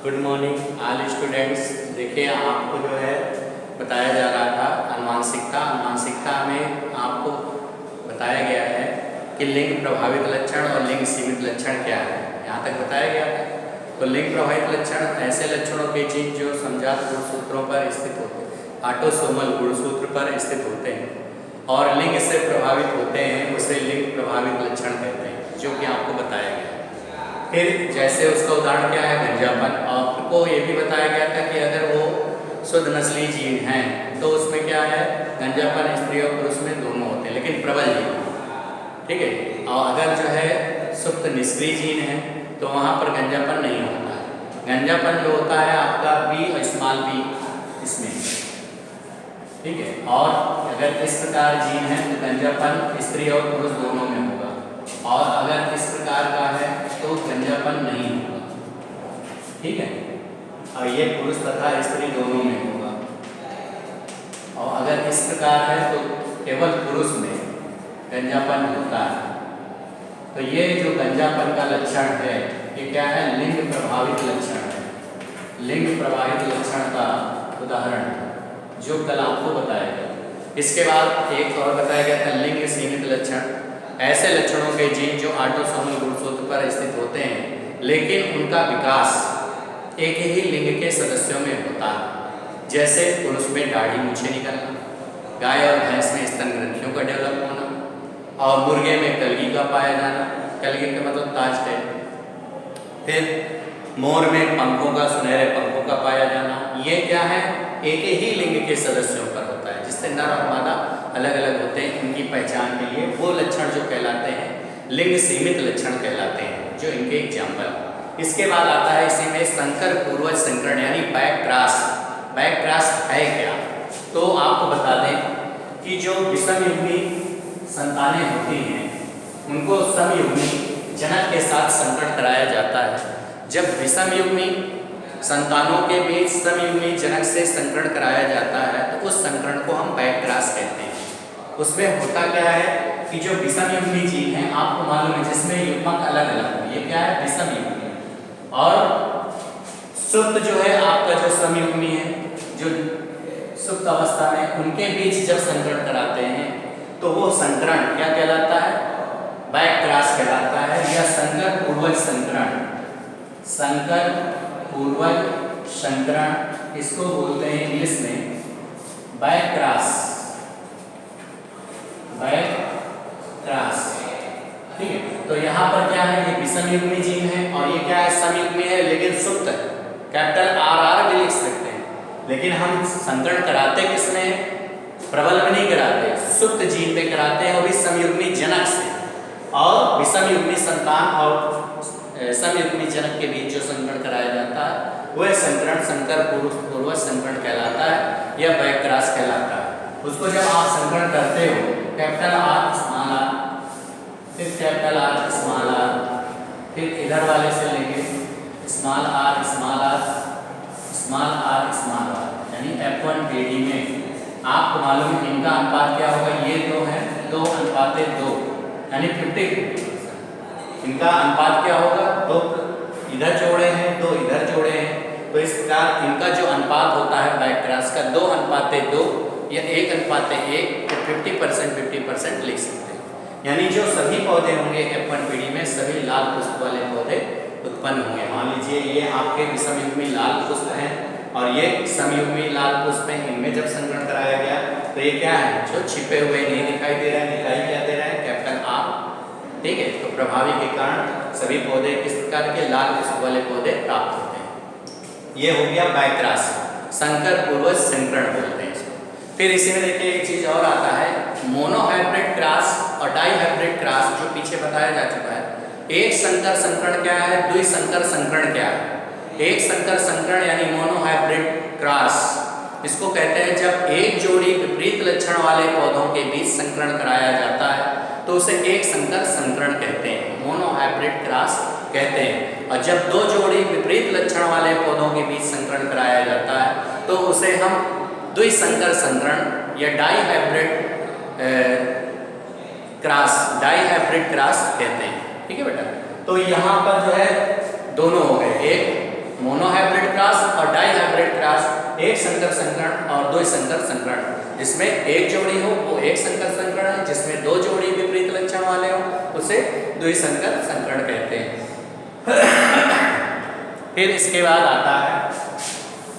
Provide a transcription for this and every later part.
Good morning all students. देखिए आपको जो है बताया जा रहा था अनुवांशिकता में आपको बताया गया है कि लिंग प्रभावित लक्षण और लिंग सीमित लक्षण क्या है, यहाँ तक बताया गया था। तो लिंग प्रभावित लक्षण ऐसे लक्षणों के चीज जो समजात गुणसूत्रों पर स्थित होते हैं, ऑटोसोमल गुणसूत्र पर स्थित होते हैं और लिंग से प्रभावित होते हैं, उसे लिंग प्रभावित लक्षण कहते हैं, जो कि आपको बताया गया। फिर जैसे उसका उदाहरण क्या है, गंजापन। आपको ये भी बताया गया था कि अगर वो शुद्ध नस्ली जीन हैं तो उसमें क्या है, गंजापन स्त्री और पुरुष में दोनों होते हैं, लेकिन प्रबल जीन, ठीक है। और अगर जो है सुप्त निष्क्रिय जीन है तो वहाँ पर गंजापन नहीं होता है। गंजापन जो होता है आपका बी और स्मॉल बी इसमें, ठीक है। और अगर इस प्रकार जीन है तो गंजापन स्त्री और पुरुष दोनों में होगा, और अगर इस प्रकार का है तो गंजापन नहीं होगा, ठीक है। और ये पुरुष तथा स्त्री दोनों में होगा, और अगर इस प्रकार है तो केवल पुरुष में गंजापन होता है। तो ये जो गंजापन का लक्षण है ये क्या है, लिंग प्रभावित लक्षण है। लिंग प्रभावित लक्षण का उदाहरण जो कल आपको बताया गया। इसके बाद एक और बताया गया था लिंग सीमित लक्षण, ऐसे लक्षणों के जीन जो ऑटोसोमल गुणसूत्र पर स्थित होते हैं लेकिन उनका विकास एक ही लिंग के सदस्यों में होता है। जैसे पुरुष में दाढ़ी मूछें निकलना, गाय और भैंस में स्तन ग्रंथियों का डेवलप होना, और मुर्गे में कलगी का पाया जाना, कलगी का मतलब ताज टेल। फिर मोर में पंखों का, सुनहरे पंखों का पाया जाना। ये क्या है, एक ही लिंग के सदस्यों पर होता है, जिससे नर और मादा अलग अलग होते हैं। इनकी पहचान के लिए वो लक्षण जो कहलाते हैं लिंग सीमित लक्षण कहलाते हैं, जो इनके एग्जाम्पल। इसके बाद आता है इसी में संकर पूर्वज संकरण यानी बैक क्रॉस। बैक क्रॉस है क्या, तो आपको बता दें कि जो विषम युग्मी संतानें होती हैं उनको समयुग्मी जनक के साथ संकरण कराया जाता है। जब विषम युग्मी संतानों के बीच समयुग्मी जनक से संकरण कराया जाता है तो उस संकरण को हम बैक क्रॉस कहते हैं। उसमें होता क्या है कि जो विषम युग्मी जीन है, आपको मालूम है, जिसमें युग्मक अलग अलग हो, ये क्या है, विषम युग्मी। और सुप्त जो है आपका जो समयुग्मी है, जो सुप्त अवस्था में उनके बीच जब संकरण कराते हैं तो वो संकरण क्या कहलाता है, बैक क्रॉस कहलाता है, या संकर पूर्वज संकरण। संकर पूर्वज संकरण इसको बोलते हैं इंग्लिश में बैक क्रॉस। बैक क्रॉस, ठीक है। तो यहाँ पर क्या है, ये विषम युग्मी जीन है और ये क्या है, समयुग्मी है लेकिन सुप्त है, कैपिटल RR भी लिख सकते हैं। लेकिन हम संकरण कराते किसमें, प्रबल में नहीं कराते, सुप्त जीन पे कराते हैं, और भी समयुग्मी जनक से। और विषम युग्मी संतान और समयुग्मी जनक के बीच जो संकरण कराया जाता है वह संकरण संकर पूर्वज संकरण कहलाता है, या बैक क्रॉस कहलाता है। उसको जब आप संकरण करते हो, कैपिटल R स्मॉल r, फिर कैपिटल R स्मॉल r, फिर इधर वाले से लेंगे small r small r small r small r, यानी F1/PD में आपको मालूम है इनका अनुपात क्या होगा, ये दो है 2:2 यानी 50। इनका अनुपात क्या होगा, 2 इधर जोड़े हैं 2 इधर जोड़े हैं, तो इस प्रकार इनका जो अनुपात होता है बैक क्रॉस का 2:2 या 1:1, तो 50% लिख सकते हैं। यानी जो सभी पौधे होंगे F1/PD में सभी लाल पुष्प वाले पौधे उत्पन्न होंगे। मान लीजिए ये आपके विषम युग्मी लाल पुष्प हैं और ये समयुग्मी लाल पुष्प हैं, इनमें जब संकरण कराया गया तो ये क्या है, जो छिपे हुए नहीं दिखाई दे रहा है, दिखाई क्या दे रहा है, कैपिटल R, ठीक है। तो प्रभावी के कारण सभी पौधे किस प्रकार के लाल पुष्प वाले पौधे प्राप्त होते हैं। ये हो गया बैक क्रॉस, संकर पूर्वज संकरण बोलते हैं इसको। फिर इसी में देखिए एक चीज और आता है, मोनोहाइब्रिड क्रॉस और डाइहाइब्रिड क्रॉस, जो पीछे बताया जा चुका है। एक संकर संकरण क्या है, द्विसंकर संकरण क्या है। एक संकर संकरण यानी मोनोहाइब्रिड क्रॉस, इसको कहते हैं जब एक जोड़ी विपरीत लक्षण वाले पौधों के बीच संकरण कराया जाता है तो उसे एक संकर संकरण कहते हैं, मोनोहाइब्रिड क्रॉस कहते हैं। और जब दो जोड़ी विपरीत लक्षण वाले पौधों के बीच संकरण कराया जाता है तो उसे हम द्विसंकर संकरण या डाइहाइब्रिड क्रॉस कहते हैं, ठीक है बेटा। तो यहाँ पर जो है दोनों हो गए, एक मोनोहाइब्रिड क्रॉस और डाईहाइब्रिड क्रॉस एक संकर संकरण और दो संकर संकरण। जिसमें एक जोड़ी हो वो एक संकर संकरण है, जिसमें दो जोड़ी विपरीत लक्षण वाले हो उसे द्विसंकर संकरण कहते हैं। फिर इसके बाद आता है,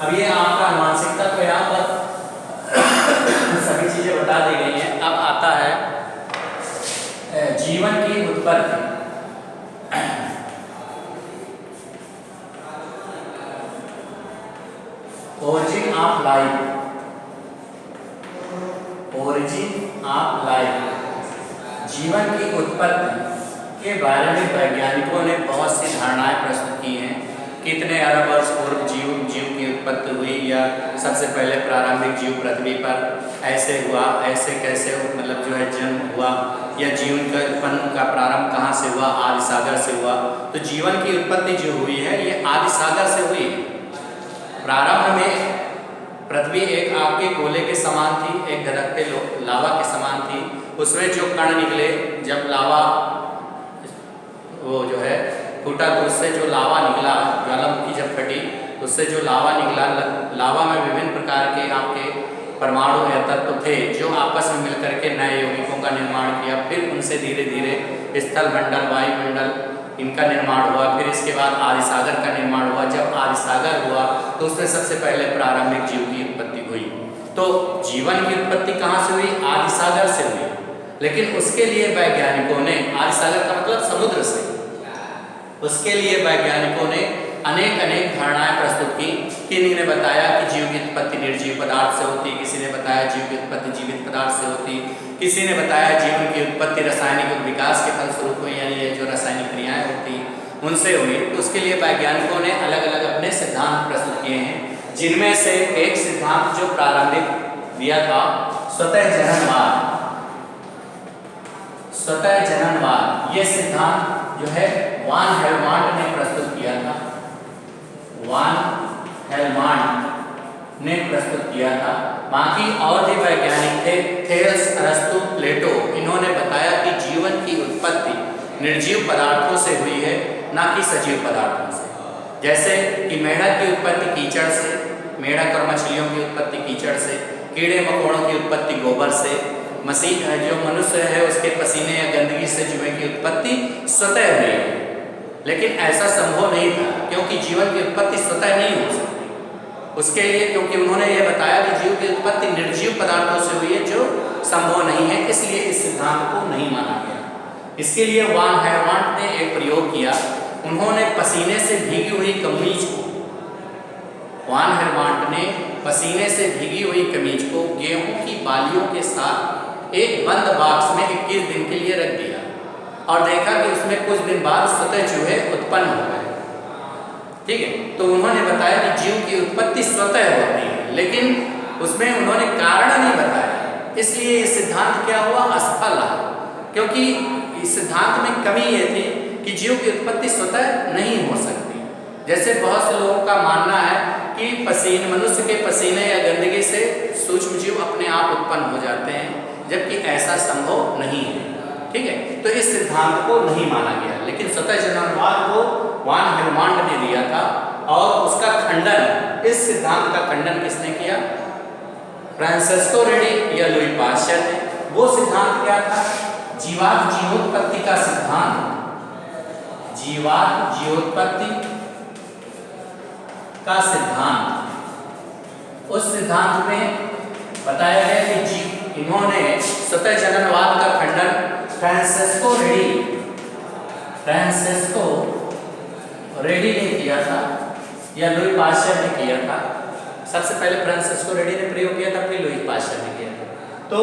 अब ये आपका अनुवांशिकता तो यहाँ पर सभी चीजें बता दी गई हैं। अब आता है जीवन की उत्पत्ति। Origin of life, origin of life, जीवन की उत्पत्ति के बारे में वैज्ञानिकों ने बहुत सी धारणाएं प्रस्तुत की हैं। कितने अरब वर्ष पूर्व जीव की उत्पत्ति हुई, या सबसे पहले प्रारंभिक जीव पृथ्वी पर ऐसे हुआ, ऐसे कैसे मतलब जो है जन्म हुआ, या जीवन का उत्पन्न का प्रारंभ कहाँ से हुआ, आदि सागर से हुआ। तो जीवन की उत्पत्ति जो हुई है ये आदि सागर से हुई है। प्रारंभ में पृथ्वी एक आग के गोले के समान थी, एक धधकते लावा के समान थी। उसमें जो कण निकले, जब लावा वो जो है फूटा तो उससे जो लावा निकला, ज्वालामुखी जब फटी उससे जो लावा निकला, लावा में विभिन्न प्रकार के आपके परमाणु या तत्व थे जो आपस में मिलकर के नए यौगिकों का निर्माण किया। फिर उनसे धीरे धीरे स्थल मंडल, वायुमंडल इनका निर्माण हुआ। फिर इसके बाद आदि सागर का निर्माण हुआ। जब आदि सागर हुआ तो उसमें सबसे पहले प्रारंभिक जीव की उत्पत्ति हुई। तो जीवन की उत्पत्ति कहाँ से हुई? आदि सागर से हुई। लेकिन उसके लिए वैज्ञानिकों ने, आदि सागर का मतलब समुद्र से, उसके लिए वैज्ञानिकों ने अनेक धारणाएं प्रस्तुत की। किन्हीं ने बताया कि जीव की उत्पत्ति निर्जीव पदार्थ से होती, किसी ने बताया जीव की उत्पत्ति जीवित पदार्थ से होती, किसी ने बताया जीवन की उत्पत्ति रासायनिक विकास के फलस्वरूप हुई, यानी ये जो रासायनिक क्रियाएं होती उनसे हुई। तो उसके लिए वैज्ञानिकों ने अलग अलग अपने सिद्धांत प्रस्तुत किए हैं, जिनमें से एक सिद्धांत जो प्रारंभिक दिया था स्वतः जननवाद। स्वतः जननवाद ये सिद्धांत जो है वान हेलमांट ने प्रस्तुत किया था। वान हेलमांट ने प्रस्तुत किया था। बाकी और भी वैज्ञानिक थे, थेल्स, अरस्तु, प्लेटो। इन्होंने बताया कि जीवन की उत्पत्ति निर्जीव पदार्थों से हुई है, ना कि सजीव पदार्थों से। जैसे कि मेढक की उत्पत्ति कीचड़ से, मेढक और मछलियों की उत्पत्ति कीचड़ से, कीड़े मकोड़ों की उत्पत्ति गोबर से, जो मनुष्य है उसके पसीने या गंदगी से जीवन की उत्पत्ति स्वतः हुई है। लेकिन ऐसा संभव नहीं था, क्योंकि जीवन की उत्पत्ति स्वतः नहीं हो सकती। उसके लिए क्योंकि उन्होंने ये बताया कि जीव की उत्पत्ति निर्जीव पदार्थों से हुई है, जो संभव नहीं है, इसलिए इस सिद्धांत को नहीं माना गया। इसके लिए वान हेलमांट ने एक प्रयोग किया। उन्होंने पसीने से भीगी हुई कमीज को, वान हेलमांट ने पसीने से भीगी हुई कमीज को गेहूं की बालियों के साथ एक बंद बॉक्स में 21 दिन के लिए रख दिया और देखा कि उसमें कुछ दिन बाद स्वतः चूहे उत्पन्न हो गए। ठीक है, तो उन्होंने बताया कि जीव की उत्पत्ति स्वतः होती है, लेकिन उसमें उन्होंने कारण नहीं बताया। इसलिए ये सिद्धांत क्या हुआ? असफल रहा, क्योंकि इस सिद्धांत में कमी ये थी कि जीव की उत्पत्ति स्वतः नहीं हो सकती। जैसे बहुत से लोगों का मानना है कि मनुष्य के पसीने या गंदगी से सूक्ष्म जीव अपने आप उत्पन्न हो जाते हैं, जबकि ऐसा संभव नहीं है। ठीक है, तो इस सिद्धांत को नहीं माना गया। लेकिन स्वतः जननवाद को वान हेलमांट ने दिया था, और उसका खंडन, इस सिद्धांत का खंडन किसने किया? फ्रांसिस्को रेडी या लुई पाश्चर ने। वो सिद्धांत क्या था? जीवात्म जीवोत्पत्ति का सिद्धांत। जीवात्म जीवोत्पत्ति का सिद्धांत। उस सिद्धांत में बताया गया कि इन्होंने स्वतः जननवाद का खंडन फ्रांसिस्को रेडी ने किया था, या लुई पाश्चर ने किया था। सबसे पहले फ्रांसिस्को रेडी ने प्रयोग किया था, फिर लुई पाश्चर ने किया था। तो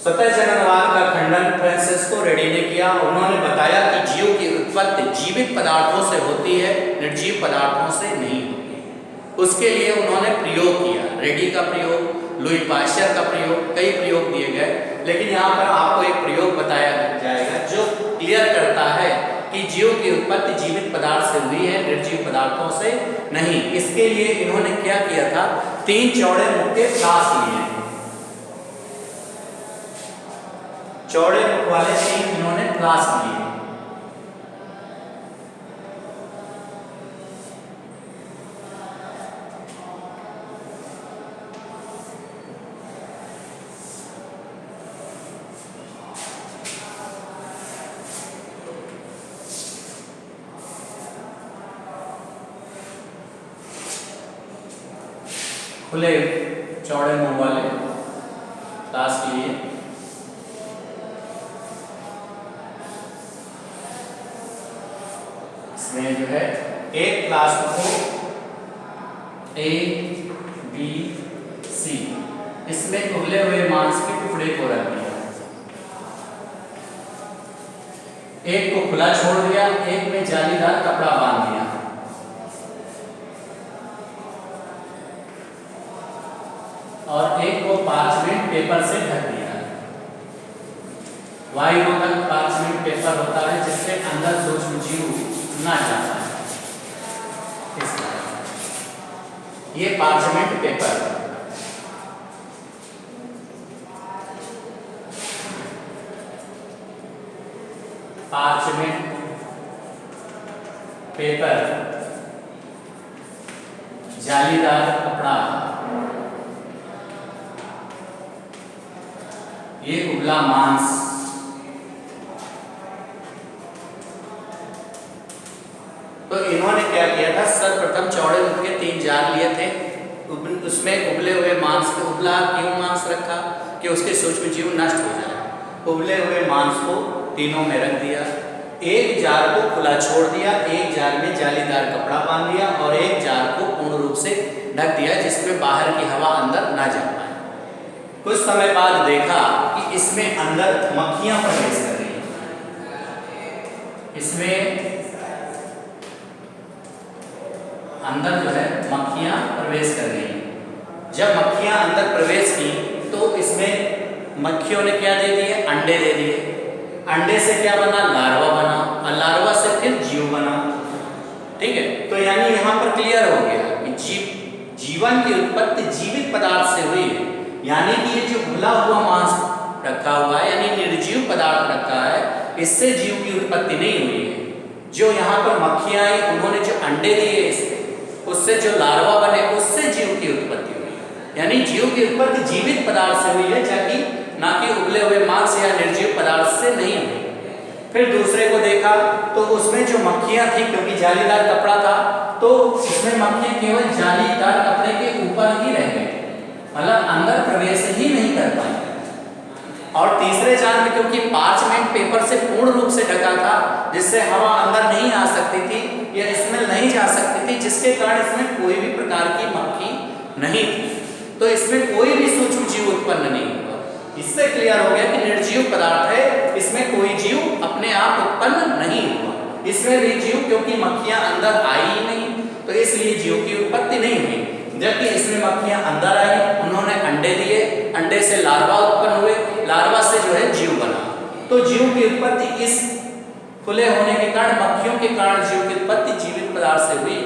स्वतः जननवाद का खंडन फ्रांसिस्को रेडी ने किया। उन्होंने बताया कि जीव की उत्पत्ति जीवित पदार्थों से होती है, निर्जीव पदार्थों से नहीं होती। उसके लिए उन्होंने प्रयोग किया, रेडी का प्रयोग, लुई पाश्चर का प्रयोग, कई प्रयोग दिए गए। लेकिन यहाँ पर आपको एक प्रयोग बताया जाएगा जो क्लियर करता है कि जीव की उत्पत्ति जीवित पदार्थ से हुई है, निर्जीव पदार्थों से नहीं। इसके लिए इन्होंने क्या किया था? 3 चौड़े मुख के फ्लास्क लिए, चौड़े मुख वाले 3 इन्होंने फ्लास्क लिए। खुले चौड़े मुंह वाले क्लास के लिए इसमें जो है एक क्लास को A, B, C इसमें उबले हुए मांस के टुकड़े को रख दिया, एक को खुला छोड़ दिया, एक में जालीदार कपड़ा बांध दिया। और एक को पार्चमेंट पेपर से ढक दिया। वायुमंडल पार्चमेंट पेपर होता है जिसके अंदर सूक्ष्म जीव ना जा पाए। ये पार्चमेंट पेपर जालीदार कपड़ा, ये उबला मांस, तो इन्होंने क्या किया था, सर्वप्रथम चौड़े मुंह के 3 जार लिए थे, उसमें उबले हुए मांस को, उबला क्यों मांस रखा कि उसके सूक्ष्म जीव नष्ट हो जाए। उबले हुए मांस को तीनों में रख दिया, एक जार को खुला छोड़ दिया, एक जार में जालीदार कपड़ा बांध दिया और एक जार को पूर्ण रूप से ढक दिया जिसमें बाहर की हवा अंदर ना जा पाए। कुछ समय बाद देखा कि इसमें अंदर मक्खियां प्रवेश कर रही हैं, इसमें अंदर जो है मक्खियां प्रवेश कर रही हैं। जब मक्खियां अंदर प्रवेश की तो इसमें मक्खियों ने क्या दे दिए, अंडे दे दिए। अंडे से क्या बना, लार्वा बना, और लार्वा से फिर जीव बना। ठीक है, तो यानी यहाँ पर क्लियर हो गया कि जीवन की उत्पत्ति जीवित पदार्थ से हुई है। यानी कि ये जो उबला हुआ मांस रखा हुआ है यानी निर्जीव पदार्थ रखा है, इससे जीव की उत्पत्ति नहीं हुई है। जो यहाँ पर मक्खियां आई उन्होंने जो अंडे दिए उससे जो लार्वा बने उससे जीव की उत्पत्ति हुई। यानी जीव की उत्पत्ति जीवित पदार्थ से हुई है, जबकि ना कि उबले हुए मांस या निर्जीव पदार्थ से नहीं हुई। फिर दूसरे को देखा तो उसमें जो मक्खियां थी, क्योंकि जालीदार कपड़ा था तो उसमें मक्खियां केवल जालीदार कपड़े के ऊपर ही रह गई, मतलब अंदर प्रवेश ही नहीं कर पाई। और तीसरे जार में क्योंकि पार्चमेंट पेपर से पूर्ण रूप से ढका था, जिससे हवा अंदर नहीं आ सकती थी या स्मेल नहीं जा सकती थी, जिसके कारण इसमें कोई भी प्रकार की मक्खी नहीं थी, तो इसमें कोई भी सूक्ष्म जीव उत्पन्न नहीं हुआ। इससे क्लियर हो गया कि निर्जीव पदार्थ है, इसमें कोई जीव अपने आप उत्पन्न नहीं हुआ। इसमें भी जीव, क्योंकि मक्खियां अंदर आई ही नहीं, तो इसलिए जीव की उत्पत्ति नहीं हुई। जबकि इसमें मक्खियां अंदर आई, उन्होंने अंडे दिए, अंडे से लार्वा उत्पन्न हुए, लार्वा से जो है जीव बना। तो जीव की उत्पत्ति इस खुले होने के कारण, मक्खियों के कारण जीव की उत्पत्ति जीवित पदार्थ से हुई,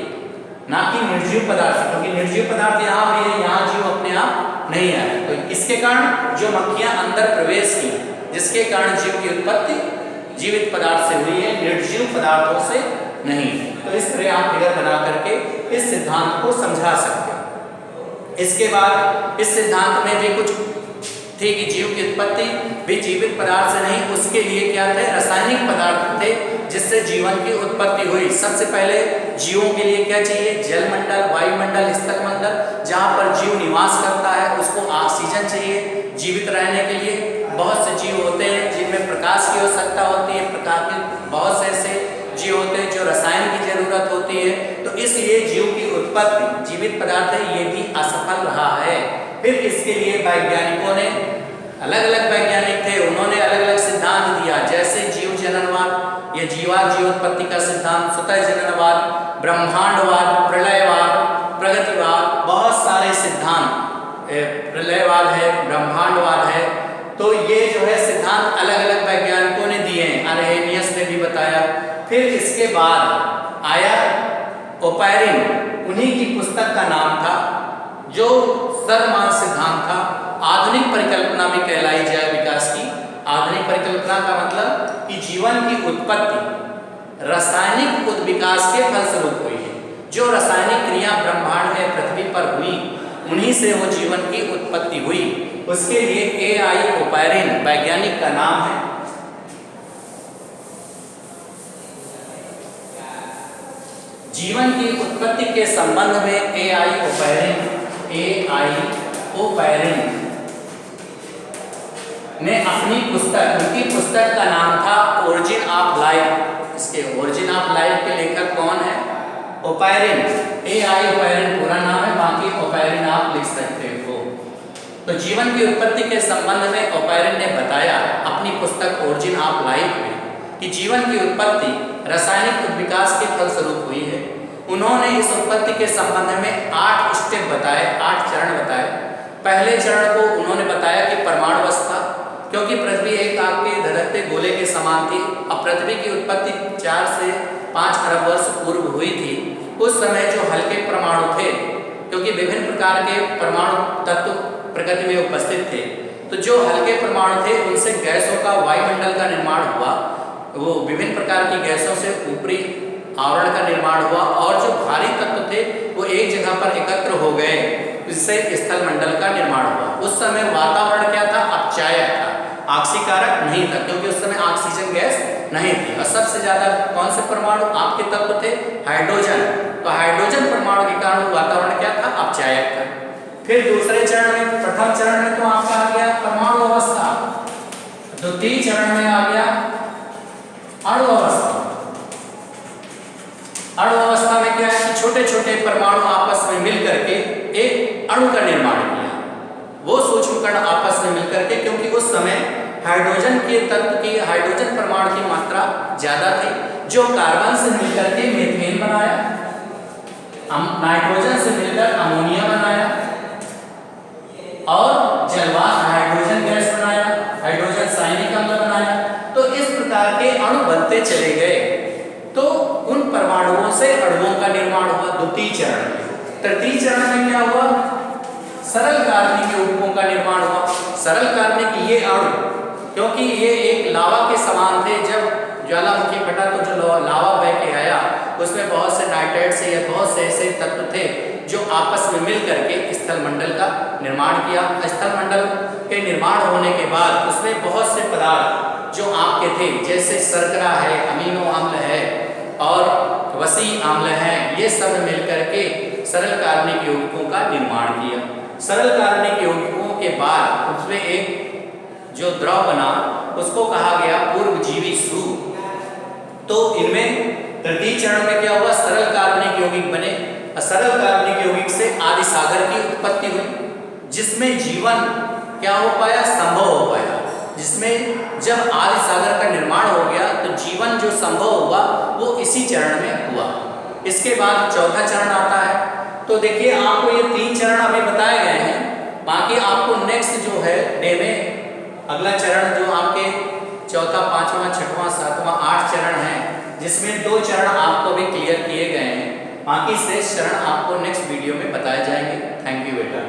ना कि निर्जीव पदार्थ से। क्योंकि निर्जीव पदार्थ यहाँ भी है, यहाँ जीव अपने आप नहीं आए। तो इसके कारण जो मक्खियां अंदर प्रवेश की, जिसके कारण जीव की उत्पत्ति जीवित पदार्थ से हुई है, निर्जीव पदार्थों से नहीं। तो इस तरह आप फिगर बना करके इस सिद्धांत को समझा सकते हो। इसके बाद इस सिद्धांत में भी कुछ थी कि जीव की उत्पत्ति भी जीवित पदार्थ से नहीं, उसके लिए क्या थे, रासायनिक पदार्थ थे जिससे जीवन की उत्पत्ति हुई। सबसे पहले जीवों के लिए क्या चाहिए, जलमंडल, वायुमंडल, स्थलमंडल, जहाँ पर जीव निवास करता है उसको ऑक्सीजन चाहिए जीवित रहने के लिए। बहुत से जीव होते हैं जिनमें प्रकाश की आवश्यकता होती है, प्रकाश के बहुत से ऐसे जीव होते हैं जो रसायन की जरूरत होती है, तो इसलिए जीव की उत्पत्ति जीवित पदार्थ है ये भी असफल रहा है। फिर इसके लिए वैज्ञानिकों ने, अलग अलग वैज्ञानिक थे, उन्होंने अलग अलग सिद्धांत दिया, जैसे जीव जननवाद, ये जीवात्म जीवोत्पत्ति का सिद्धांत, स्वतः जननवाद, ब्रह्मांडवाद, प्रलयवाद, प्रगतिवाद, बहुत सारे सिद्धांत, प्रलयवाद है, ब्रह्मांडवाद है। तो ये जो है सिद्धांत अलग अलग वैज्ञानिकों ने दिए हैं, आर्हेनियस ने भी बताया। फिर इसके बाद आया ओपैरिन, उन्हीं की पुस्तक का नाम था जो सर्वमान्य सिद्धांत था। आधुनिक परिकल्पना भी कहलाई जाए विकास की। आधुनिक परिकल्पना का मतलब कि जीवन की उत्पत्ति रासायनिक उद्विकास के फलस्वरूप हुई है। जो रासायनिक क्रिया ब्रह्मांड में पृथ्वी पर हुई, उन्हीं से वो जीवन की उत्पत्ति हुई। उसके लिए A.I. ओपैरिन वैज्ञानिक का नाम है। जीवन की उत्पत्ति के संबंध में A.I. ओपैरिन AI ओपैरिन ने अपनी पुस्तक, उनकी पुस्तक का नाम था ओरिजिन ऑफ लाइफ। इसके ओरिजिन ऑफ लाइफ के लेखक कौन है? ओपैरिन। AI ओपैरिन पूरा नाम है, बाकी ओपैरिन आप लिख सकते हो। तो जीवन की उत्पत्ति के संबंध में ओपैरिन ने बताया अपनी पुस्तक ओरिजिन ऑफ लाइफ में कि जीवन की उत्पत्ति रासायनिक विकास के फलस्वरूप हुई है। उन्होंने इस उत्पत्ति के संबंध में 8 स्टेप बताए, 8 चरण बताए। पहले चरण को उन्होंने बताया कि परमाणु अवस्था, क्योंकि पृथ्वी एक आग के धधकते गोले के समान थी। अब पृथ्वी की उत्पत्ति 4 से 5 अरब वर्ष पूर्व हुई थी। उस समय जो हल्के परमाणु थे, क्योंकि विभिन्न प्रकार के परमाणु तत्व प्रकृति में उपस्थित थे, तो जो हल्के परमाणु थे उनसे गैसों का वायुमंडल का निर्माण हुआ। वो विभिन्न प्रकार की गैसों से ऊपरी आवरण का निर्माण हुआ और जो भारी तत्व थे वो एक जगह पर एकत्र हो गए, इससे स्थल मंडल का निर्माण हुआ। उस समय वातावरण क्या था? अपचायक था, ऑक्सीकारक नहीं था, क्योंकि उस समय ऑक्सीजन गैस नहीं थी। और सबसे ज्यादा कौन से परमाणु आपके तत्व थे? हाइड्रोजन। तो हाइड्रोजन परमाणु के कारण वातावरण क्या था? अपचायक था। फिर दूसरे चरण में, प्रथम चरण में तो आपका आ गया परमाणु अवस्था, द्वितीय चरण में आ गया अणु अवस्था। अणु अवस्था में क्या है कि छोटे छोटे परमाणु आपस में मिल करके एक अणु का निर्माण किया। वो सूक्ष्म कण आपस में मिलकर के, क्योंकि उस समय हाइड्रोजन के तत्व की, हाइड्रोजन परमाणु की मात्रा ज्यादा थी, जो कार्बन से मिलकर के मीथेन बनाया, नाइट्रोजन से मिलकर अमोनिया बनाया और जलवाष्प हाइड्रोजन गैस बनाया, हाइड्रोजन साइनिक अम्ल बनाया। तो इस प्रकार के अणु बनते चले गए। तो उन परमाणुओं से अणुओं का निर्माण हुआ द्वितीय चरण में। तृतीय चरण में क्या हुआ? सरल कार्बनिक यौगिकों का निर्माण हुआ। सरल कार्बनिक ये अणु, क्योंकि ये एक लावा के समान थे, जब ज्वालामुखी फटा तो जो लावा बह के आया उसमें बहुत से नाइट्राइट्स या बहुत से ऐसे तत्व थे जो आपस में मिल करके स्थल मंडल का निर्माण किया। स्थल मंडल के निर्माण होने के बाद उसमें बहुत से पदार्थ जो आपके थे, जैसे शर्करा है, अमीनो अम्ल है और वसी अम्ल है, ये सब मिलकर के सरल कार्बनिक यौगिकों का निर्माण किया। सरल कार्बनिक यौगिकों के बाद उसमें एक जो द्रव बना उसको कहा गया पूर्वजीवी सूप। तो इनमें तृतीय चरण में क्या हुआ? सरल कार्बनिक यौगिक बने। सरल कार्बनिक यौगिक से आदि सागर की उत्पत्ति हुई, जिसमें जीवन क्या हो पाया? संभव हो पाया। जिसमें जब आदि सागर का निर्माण हो गया तो जीवन जो संभव हुआ वो इसी चरण में हुआ। इसके बाद चौथा चरण आता है। तो देखिए आपको ये 3 चरण अभी बताए गए हैं, बाकी आपको नेक्स्ट जो है डे में अगला चरण जो आपके चौथा, पांचवा, छठवां, सातवां, 8 चरण हैं, जिसमें 2 चरण आपको भी क्लियर किए गए हैं। बाकी शेष चरण आपको नेक्स्ट वीडियो में बताए जाएंगे। थैंक यू बेटा।